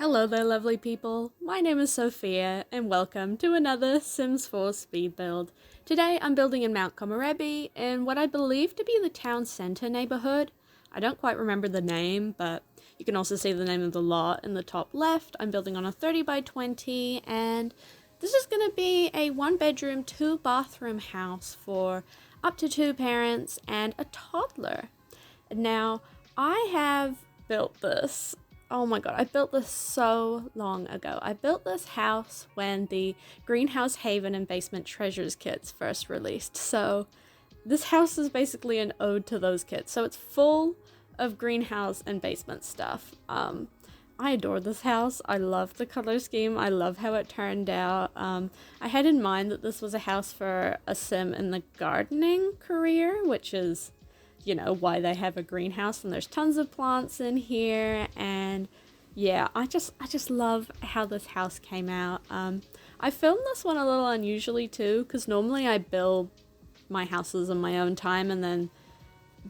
Hello there, lovely people. My name is Sophia, and welcome to another Sims 4 speed build. Today I'm building in Mount Komorebi, in what I believe to be the town centre neighbourhood. I don't quite remember the name, but you can also see the name of the lot in the top left. I'm building on a 30 by 20, and this is going to be a 1-bedroom, 2-bathroom house for up to 2 parents and a toddler. Now, I have built this. Oh my god, I built this so long ago. I built this house when the Greenhouse Haven and Basement Treasures kits first released. So this house is basically an ode to those kits. So it's full of greenhouse and basement stuff. I adore this house. I love the color scheme. I love how it turned out. I had in mind that this was a house for a sim in the gardening career, which is, you know, why they have a greenhouse, and there's tons of plants in here. And yeah, I just love how this house came out. I filmed this one a little unusually too, because normally I build my houses in my own time and then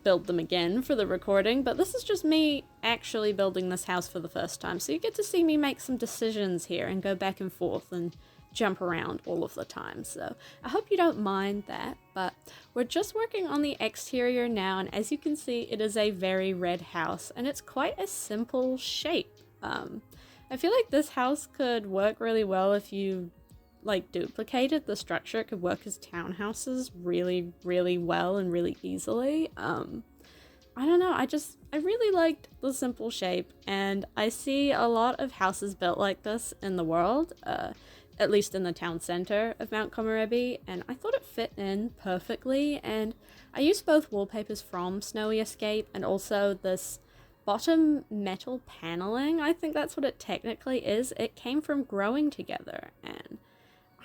build them again for the recording, but this is just me actually building this house for the first time, so you get to see me make some decisions here and go back and forth and jump around all of the time. So I hope you don't mind that, but we're just working on the exterior now, and as you can see, it is a very red house, and it's quite a simple shape. I feel like this house could work really well if you duplicated the structure. It could work as townhouses really, really well and really easily. I don't know, I really liked the simple shape, and I see a lot of houses built like this in the world, at least in the town center of Mount Komorebi, and I thought it fit in perfectly. And I used both wallpapers from Snowy Escape and also this bottom metal paneling. I think that's what it technically is. It came from Growing Together, and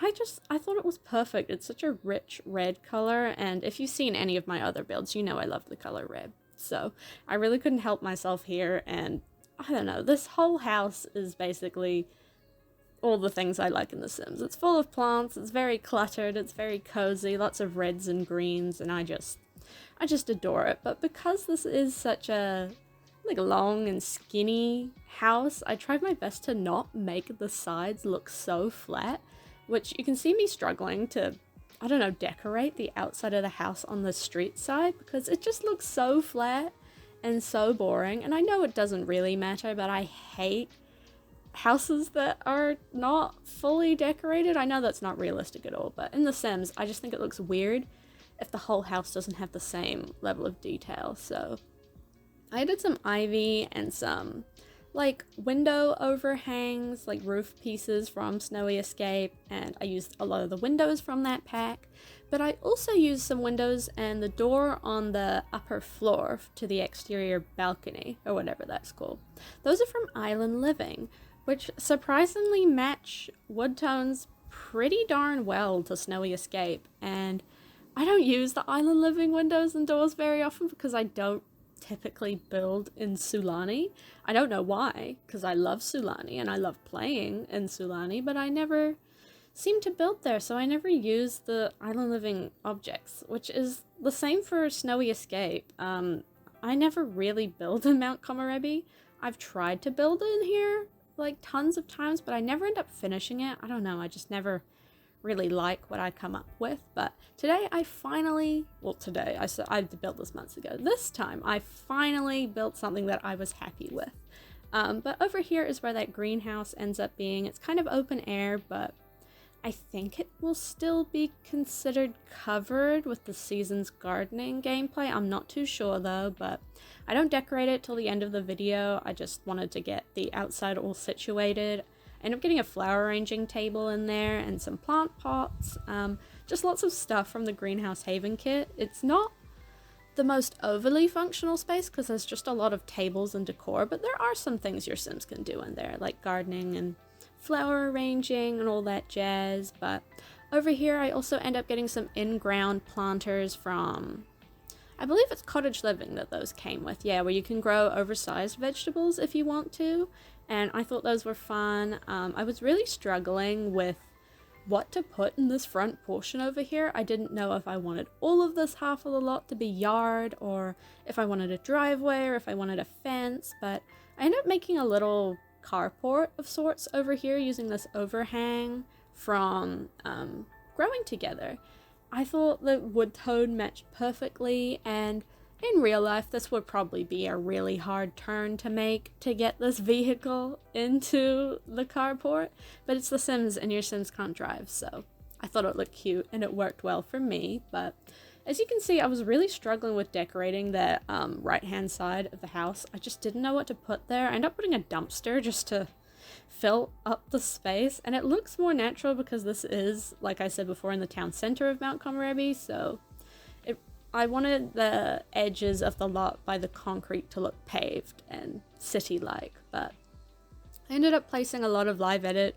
I thought it was perfect. It's such a rich red color, and if you've seen any of my other builds, you know I love the color red. So I really couldn't help myself here, and I don't know, this whole house is basically all the things I like in The Sims. It's full of plants, it's very cluttered, it's very cozy, lots of reds and greens, and I just adore it. But because this is such a long and skinny house, I tried my best to not make the sides look so flat, which you can see me struggling to, I don't know, decorate the outside of the house on the street side, because it just looks so flat and so boring. And I know it doesn't really matter, but I hate houses that are not fully decorated. I know that's not realistic at all, but in The Sims, I just think it looks weird if the whole house doesn't have the same level of detail. So I did some ivy and some window overhangs, roof pieces from Snowy Escape, and I used a lot of the windows from that pack. But I also used some windows and the door on the upper floor to the exterior balcony, or whatever that's called. Those are from Island Living, which surprisingly match wood tones pretty darn well to Snowy Escape. And I don't use the Island Living windows and doors very often because I don't typically build in Sulani. I don't know why, because I love Sulani and I love playing in Sulani, but I never seem to build there, so I never use the Island Living objects, which is the same for Snowy Escape. I never really build in Mount Komorebi. I've tried to build in here tons of times, but I never end up finishing it. I don't know, I just never really like what I come up with. But today I built this months ago. This time I finally built something that I was happy with. But over here is where that greenhouse ends up being. It's kind of open air, but I think it will still be considered covered with the season's gardening gameplay. I'm not too sure though, but I don't decorate it till the end of the video. I just wanted to get the outside all situated. I ended up getting a flower arranging table in there and some plant pots, just lots of stuff from the Greenhouse Haven kit. It's not the most overly functional space because there's just a lot of tables and decor, but there are some things your Sims can do in there, like gardening and flower arranging and all that jazz. But over here I also end up getting some in-ground planters from, I believe it's Cottage Living that those came with, yeah, where you can grow oversized vegetables if you want to, and I thought those were fun. I was really struggling with what to put in this front portion over here. I didn't know if I wanted all of this half of the lot to be yard, or if I wanted a driveway, or if I wanted a fence, but I ended up making a little carport of sorts over here using this overhang from Growing Together. I thought the wood tone matched perfectly, and in real life this would probably be a really hard turn to make to get this vehicle into the carport, but it's The Sims and your Sims can't drive, so I thought it looked cute and it worked well for me. But as you can see, I was really struggling with decorating the right hand side of the house. I just didn't know what to put there. I ended up putting a dumpster just to fill up the space, and it looks more natural because this is, like I said before, in the town center of Mount Komorebi, so I wanted the edges of the lot by the concrete to look paved and city-like, but I ended up placing a lot of live edit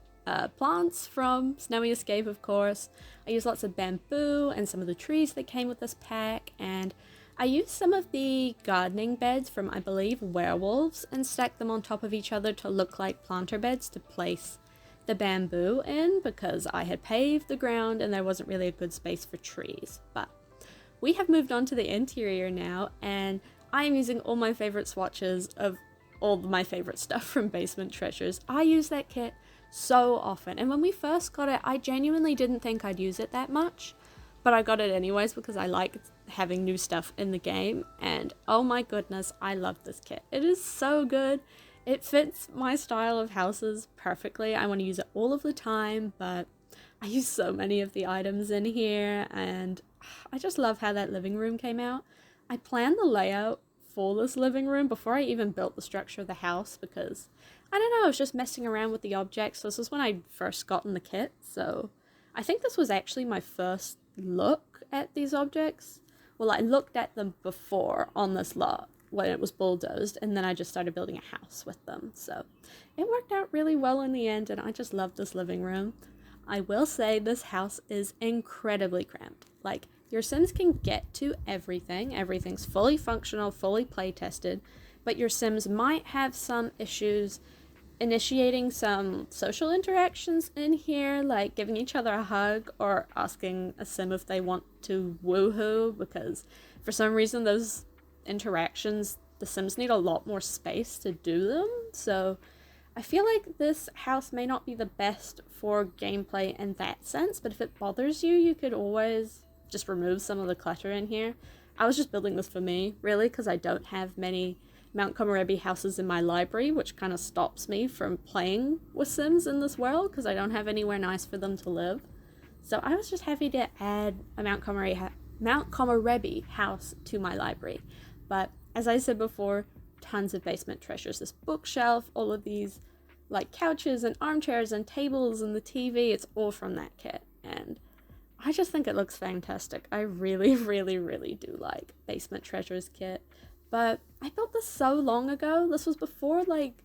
plants from Snowy Escape, of course. I used lots of bamboo and some of the trees that came with this pack, and I used some of the gardening beds from, I believe, Werewolves, and stacked them on top of each other to look like planter beds to place the bamboo in, because I had paved the ground and there wasn't really a good space for trees. But we have moved on to the interior now, and I am using all my favorite swatches of all my favorite stuff from Basement Treasures. I use that kit so often, and when we first got it, I genuinely didn't think I'd use it that much, but I got it anyways because I like having new stuff in the game, and oh my goodness, I love this kit. It is so good. It fits my style of houses perfectly. I want to use it all of the time, but I use so many of the items in here, and I just love how that living room came out. I planned the layout for this living room before I even built the structure of the house because, I don't know, I was just messing around with the objects. This was when I first got in the kit, so I think this was actually my first look at these objects. Well, I looked at them before on this lot when it was bulldozed, and then I just started building a house with them. So it worked out really well in the end, and I just love this living room. I will say this house is incredibly cramped. Like, your Sims can get to everything. Everything's fully functional, fully play tested, but your Sims might have some issues initiating some social interactions in here, like giving each other a hug or asking a Sim if they want to woohoo, because for some reason those interactions, the Sims need a lot more space to do them. So I feel like this house may not be the best for gameplay in that sense, but if it bothers you, you could always just remove some of the clutter in here. I was just building this for me, really, because I don't have many Mount Komorebi houses in my library, which kind of stops me from playing with Sims in this world because I don't have anywhere nice for them to live. So I was just happy to add a Mount Komorebi house to my library. But as I said before, tons of basement treasures. This bookshelf, all of these like couches and armchairs and tables and the TV, it's all from that kit. And I just think it looks fantastic. I really, really, really do like Basement Treasures kit. But I built this so long ago. This was before, like,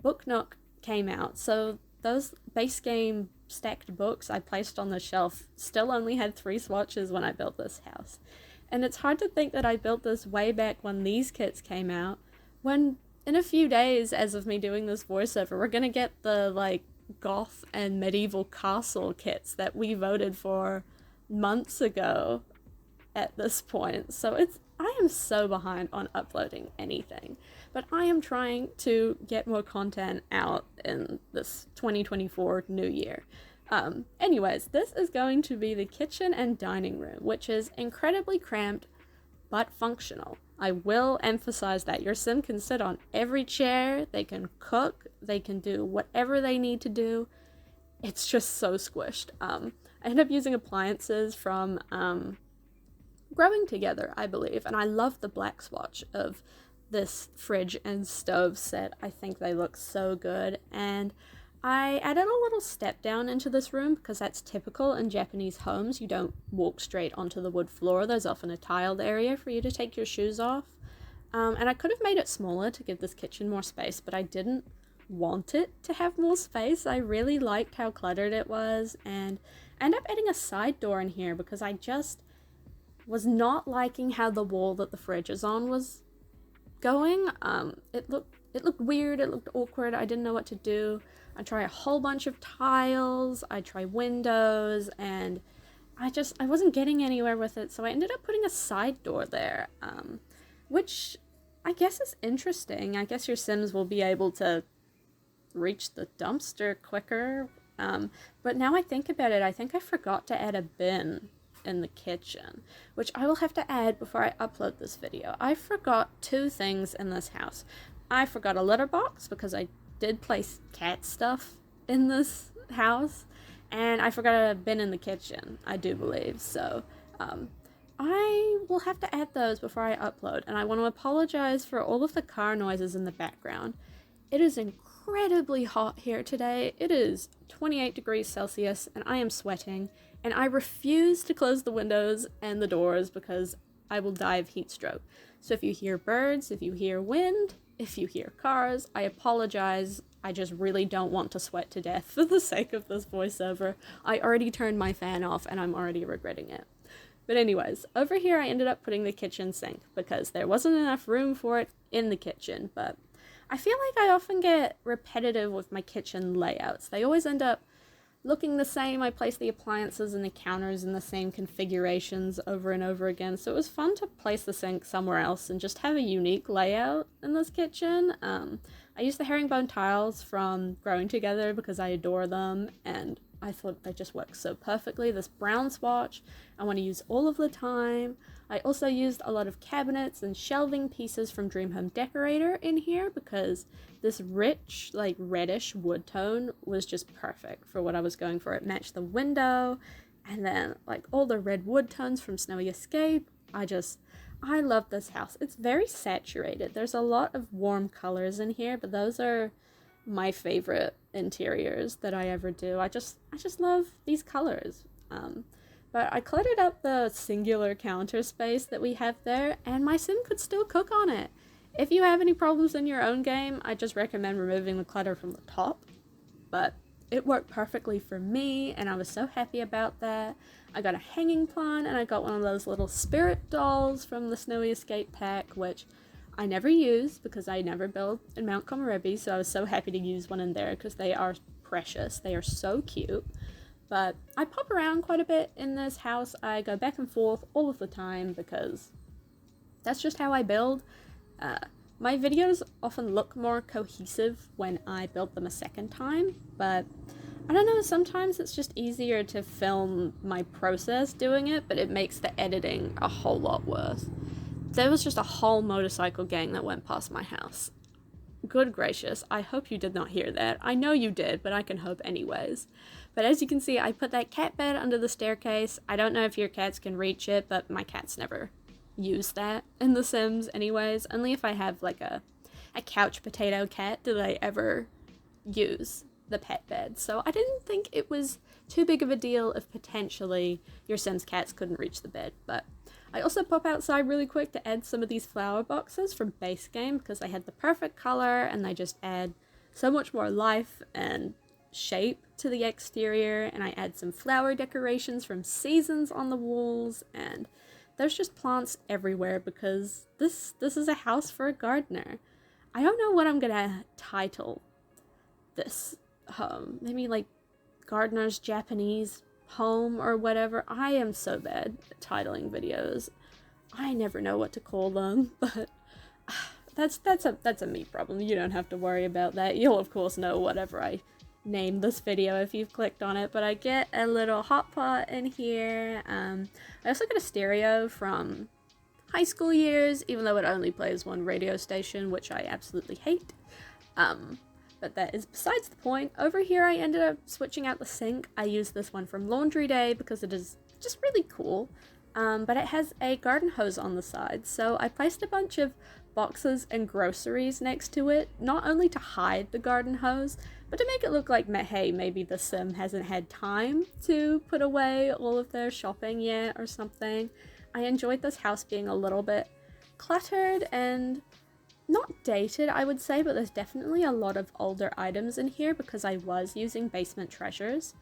Book Nook came out. So those base game stacked books I placed on the shelf still only had 3 swatches when I built this house. And it's hard to think that I built this way back when these kits came out, when in a few days, as of me doing this voiceover, we're gonna get the, like, goth and medieval castle kits that we voted for months ago at this point. So I am so behind on uploading anything, but I am trying to get more content out in this 2024 new year. Anyways, this is going to be the kitchen and dining room, which is incredibly cramped but functional. I will emphasize that your Sim can sit on every chair, they can cook, they can do whatever they need to do. It's just so squished. I ended up using appliances from Growing Together, I believe, and I love the black swatch of this fridge and stove set. I think they look so good, and I added a little step down into this room because that's typical in Japanese homes. You don't walk straight onto the wood floor. There's often a tiled area for you to take your shoes off. And I could have made it smaller to give this kitchen more space, but I didn't want it to have more space. I really liked how cluttered it was, and I ended up adding a side door in here because I just was not liking how the wall that the fridge is on was going. It looked weird, it looked awkward, I didn't know what to do. I tried a whole bunch of tiles, I tried windows, and I wasn't getting anywhere with it, so I ended up putting a side door there, which I guess is interesting. I guess your Sims will be able to reach the dumpster quicker. But now I think about it, I think I forgot to add a bin in the kitchen, which I will have to add before I upload this video. I forgot two things in this house. I forgot a litter box because I did place cat stuff in this house, and I forgot a bin in the kitchen, I do believe. So I will have to add those before I upload, and I want to apologize for all of the car noises in the background. It is incredibly hot here today. It is 28 degrees Celsius and I am sweating, and I refuse to close the windows and the doors because I will die of heat stroke. So if you hear birds, if you hear wind, if you hear cars, I apologize. I just really don't want to sweat to death for the sake of this voiceover. I already turned my fan off and I'm already regretting it. But anyways, over here I ended up putting the kitchen sink because there wasn't enough room for it in the kitchen, but I feel like I often get repetitive with my kitchen layouts. They always end up looking the same. I place the appliances and the counters in the same configurations over and over again, so it was fun to place the sink somewhere else and just have a unique layout in this kitchen. I used the herringbone tiles from Growing Together because I adore them, and I thought they just work so perfectly. This brown swatch I want to use all of the time. I also used a lot of cabinets and shelving pieces from Dream Home Decorator in here because this rich, like reddish wood tone was just perfect for what I was going for. It matched the window, and then like all the red wood tones from Snowy Escape. I love this house. It's very saturated. There's a lot of warm colors in here, but those are my favorite interiors that I ever do. I just love these colors. But I cluttered up the singular counter space that we have there, and my sim could still cook on it. If you have any problems in your own game, I just recommend removing the clutter from the top. But it worked perfectly for me, and I was so happy about that. I got a hanging plant, and I got one of those little spirit dolls from the Snowy Escape pack, which I never use because I never build in Mount Komorebi, so I was so happy to use one in there because they are precious. They are so cute. But I pop around quite a bit in this house. I go back and forth all of the time because that's just how I build. My videos often look more cohesive when I build them a second time, but I don't know, sometimes it's just easier to film my process doing it, but it makes the editing a whole lot worse. There was just a whole motorcycle gang that went past my house. Good gracious, I hope you did not hear that. I know you did, but I can hope anyways. But as you can see, I put that cat bed under the staircase. I don't know if your cats can reach it, but my cats never use that in The Sims anyways. Only if I have like a couch potato cat do they ever use the pet bed. So I didn't think it was too big of a deal if potentially your Sims cats couldn't reach the bed. But I also pop outside really quick to add some of these flower boxes from base game because they had the perfect color and they just add so much more life and shape to the exterior. And I add some flower decorations from Seasons on the walls, and there's just plants everywhere because this is a house for a gardener. I don't know what I'm gonna title this home. Maybe like Gardener's Japanese Home or whatever. I am so bad at titling videos. I never know what to call them, but that's a me problem. You don't have to worry about that. You'll of course know whatever I name this video if you've clicked on it. But I get a little hot pot in here. I also got a stereo from high school years, even though it only plays one radio station, which I absolutely hate. But that is besides the point. Over here I ended up switching out the sink. I used this one from Laundry Day because it is just really cool. But it has a garden hose on the side, so I placed a bunch of boxes and groceries next to it, not only to hide the garden hose, but to make it look like, hey, maybe the sim hasn't had time to put away all of their shopping yet or something. I enjoyed this house being a little bit cluttered and not dated, I would say, but there's definitely a lot of older items in here because I was using basement treasures,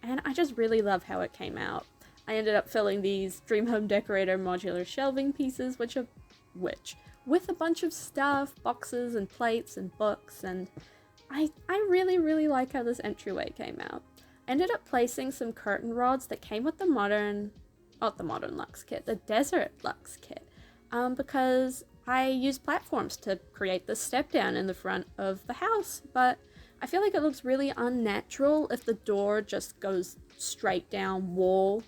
and I just really love how it came out. I ended up filling these Dream Home Decorator modular shelving pieces, with a bunch of stuff, boxes and plates and books, and I really, really like how this entryway came out. I ended up placing some curtain rods that came with the not the modern Luxe kit, the Desert Luxe kit, because I used platforms to create this step down in the front of the house, but I feel like it looks really unnatural if the door just goes straight down wall.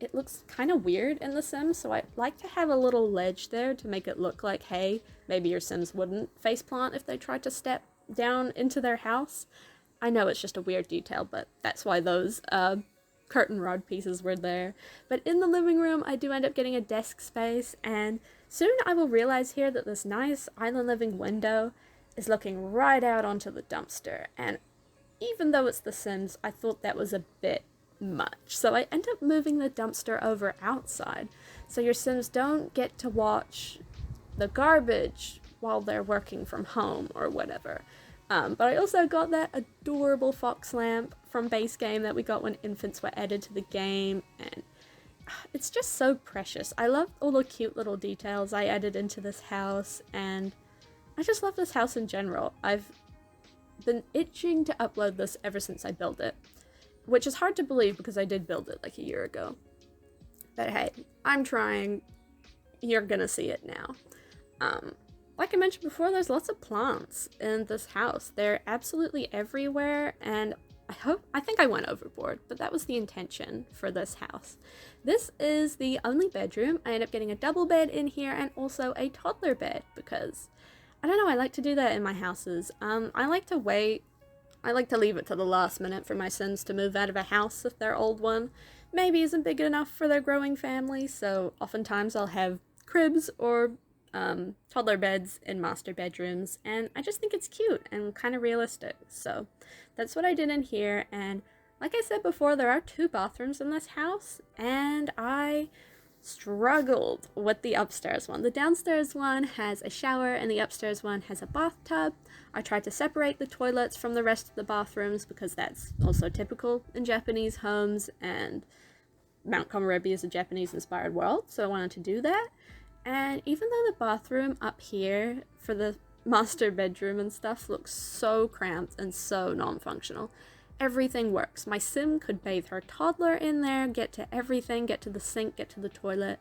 It looks kind of weird in The Sims, so I like to have a little ledge there to make it look like, hey, maybe your Sims wouldn't faceplant if they tried to step down into their house. I know it's just a weird detail, but that's why those curtain rod pieces were there. But in the living room, I do end up getting a desk space, and soon I will realize here that this nice island living window is looking right out onto the dumpster. And even though it's The Sims, I thought that was a bit much. So I end up moving the dumpster over outside, so your Sims don't get to watch the garbage while they're working from home or whatever. But I also got that adorable fox lamp from base game that we got when infants were added to the game, and it's just so precious. I love all the cute little details I added into this house, and I just love this house in general. I've been itching to upload this ever since I built it, which is hard to believe because I did build it like a year ago. But hey, I'm trying. You're gonna see it now. Like I mentioned before, there's lots of plants in this house. They're absolutely everywhere, and I think I went overboard, but that was the intention for this house. This is the only bedroom. I end up getting a double bed in here and also a toddler bed because, I don't know, I like to do that in my houses. I like to wait. I like to leave it to the last minute for my Sims to move out of a house if their old one maybe isn't big enough for their growing family, so oftentimes I'll have cribs or toddler beds in master bedrooms, and I just think it's cute and kind of realistic. So that's what I did in here, and like I said before, there are 2 bathrooms in this house, and I struggled with the upstairs one. The downstairs one has a shower and the upstairs one has a bathtub. I tried to separate the toilets from the rest of the bathrooms because that's also typical in Japanese homes, and Mount Komorebi is a Japanese inspired world, so I wanted to do that. And even though the bathroom up here for the master bedroom and stuff looks so cramped and so non-functional, everything works. My Sim could bathe her toddler in there, get to everything, get to the sink, get to the toilet.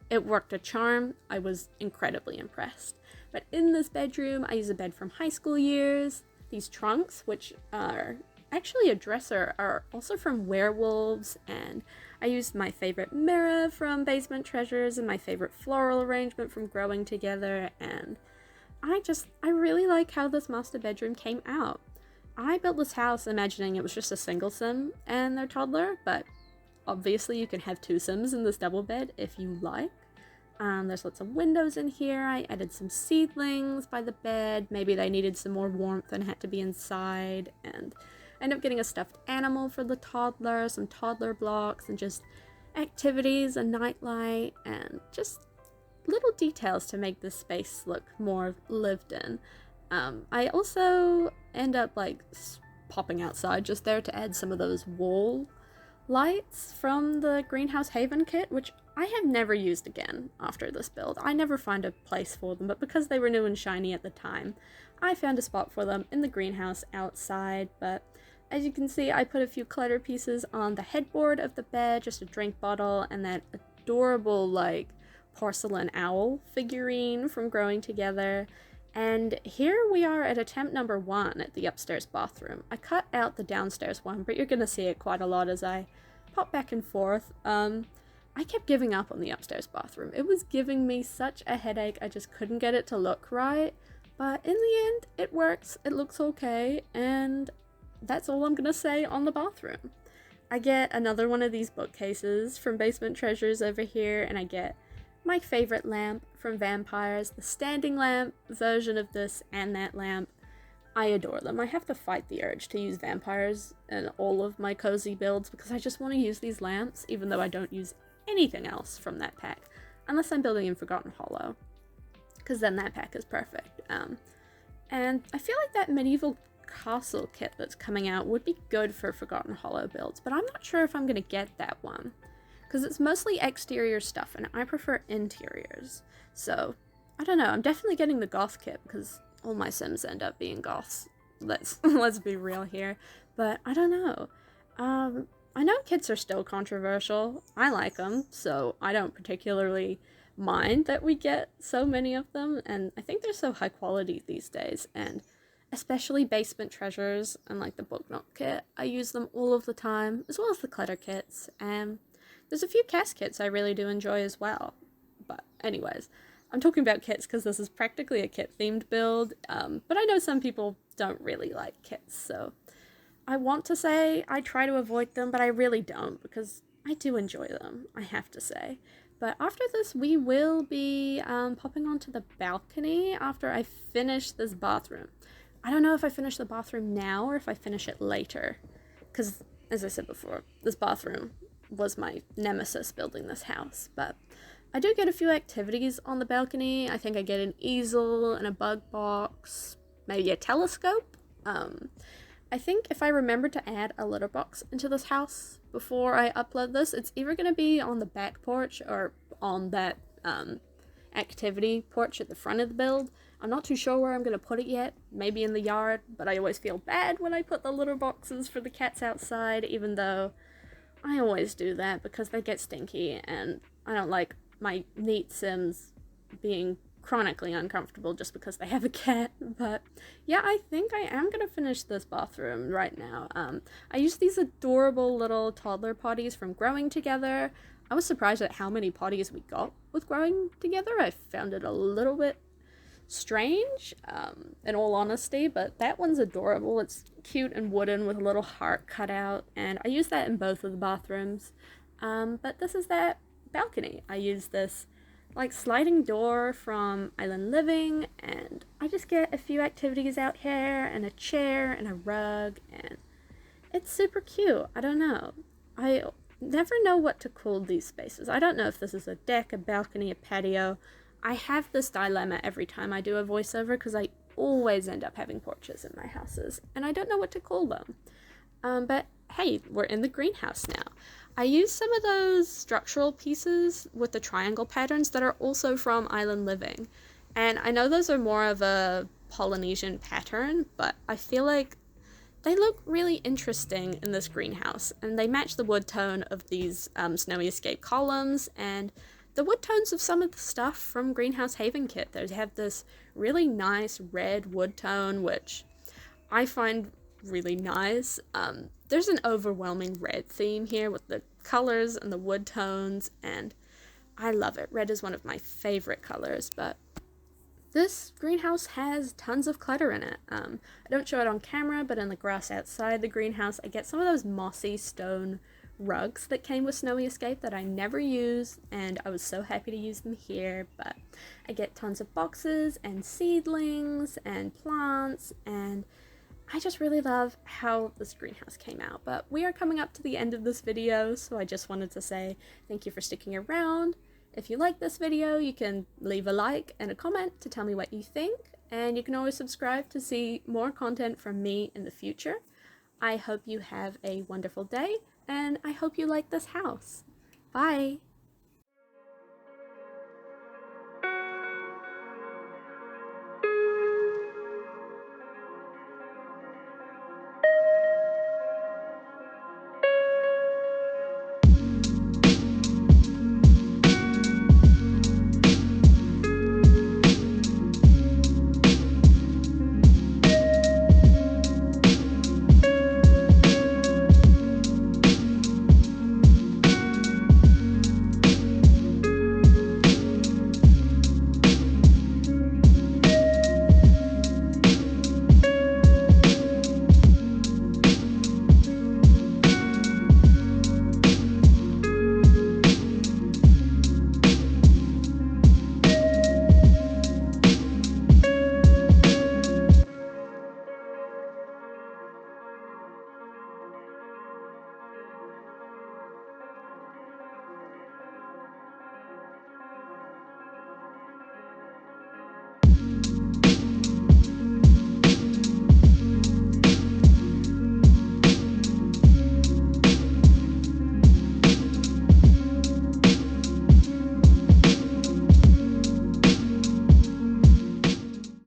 It worked a charm. I was incredibly impressed. But in this bedroom, I use a bed from high school years. These trunks, which are actually a dresser, are also from Werewolves, and I used my favorite mirror from Basement Treasures and my favorite floral arrangement from Growing Together, and I really like how this master bedroom came out. I built this house imagining it was just a single Sim and their toddler, but obviously you can have 2 Sims in this double bed if you like. There's lots of windows in here. I added some seedlings by the bed. Maybe they needed some more warmth and had to be inside, and I ended up getting a stuffed animal for the toddler, some toddler blocks, and just activities, a nightlight, and just little details to make this space look more lived in. I also end up popping outside just there to add some of those wall lights from the Greenhouse Haven kit, which I have never used again after this build. I never find a place for them, but because they were new and shiny at the time, I found a spot for them in the greenhouse outside. But as you can see, I put a few clutter pieces on the headboard of the bed, just a drink bottle, and that adorable porcelain owl figurine from Growing Together. And here we are at attempt number 1 at the upstairs bathroom. I cut out the downstairs one, but you're gonna see it quite a lot as I pop back and forth. I kept giving up on the upstairs bathroom. It was giving me such a headache, I just couldn't get it to look right. But in the end, it works, it looks okay, and that's all I'm gonna say on the bathroom. I get another one of these bookcases from Basement Treasures over here, and I get my favorite lamp from Vampires, the standing lamp version of this and that lamp. I adore them. I have to fight the urge to use Vampires in all of my cozy builds because I just want to use these lamps, even though I don't use anything else from that pack, unless I'm building in Forgotten Hollow, because then that pack is perfect. And I feel like that medieval castle kit that's coming out would be good for Forgotten Hollow builds, but I'm not sure if I'm going to get that one, because it's mostly exterior stuff and I prefer interiors. So I don't know, I'm definitely getting the goth kit because all my Sims end up being goths. Let's be real here. But I don't know. I know kits are still controversial. I like them, so I don't particularly mind that we get so many of them, and I think they're so high quality these days, and especially basement treasures and like the book knot kit. I use them all of the time, as well as the clutter kits, and there's a few cast kits I really do enjoy as well. But anyways, I'm talking about kits because this is practically a kit themed build, but I know some people don't really like kits, so I want to say I try to avoid them, but I really don't because I do enjoy them, I have to say. But after this, we will be popping onto the balcony after I finish this bathroom. I don't know if I finish the bathroom now or if I finish it later, because as I said before, this bathroom was my nemesis building this house. But I do get a few activities on the balcony. I think I get an easel and a bug box, maybe a telescope. I think if I remember to add a litter box into this house before I upload this, it's either going to be on the back porch or on that activity porch at the front of the build. I'm not too sure where I'm going to put it yet, maybe in the yard, but I always feel bad when I put the litter boxes for the cats outside, even though I always do that because they get stinky and I don't like my neat Sims being chronically uncomfortable just because they have a cat. But yeah, I think I am gonna finish this bathroom right now. I use these adorable little toddler potties from Growing Together. I was surprised at how many potties we got with Growing Together. I found it a little bit strange, in all honesty, but that one's adorable. It's cute and wooden with a little heart cut out, and I use that in both of the bathrooms. But this is that balcony. I use this like sliding door from Island Living, and I just get a few activities out here and a chair and a rug, and it's super cute. I don't know. I never know what to call these spaces. I don't know if this is a deck, a balcony, a patio. I have this dilemma every time I do a voiceover because I always end up having porches in my houses, and I don't know what to call them. But hey, we're in the greenhouse now. I use some of those structural pieces with the triangle patterns that are also from Island Living. And I know those are more of a Polynesian pattern, but I feel like they look really interesting in this greenhouse. And they match the wood tone of these Snowy Escape columns and the wood tones of some of the stuff from Greenhouse Haven Kit. They have this really nice red wood tone, which I find really nice. There's an overwhelming red theme here with the colors and the wood tones, and I love it. Red is one of my favorite colors, but this greenhouse has tons of clutter in it. I don't show it on camera, but in the grass outside the greenhouse, I get some of those mossy stone rugs that came with Snowy Escape that I never use, and I was so happy to use them here. But I get tons of boxes and seedlings and plants, and I just really love how this greenhouse came out. But we are coming up to the end of this video, so I just wanted to say thank you for sticking around. If you like this video, you can leave a like and a comment to tell me what you think, and you can always subscribe to see more content from me in the future. I hope you have a wonderful day, and I hope you like this house. Bye!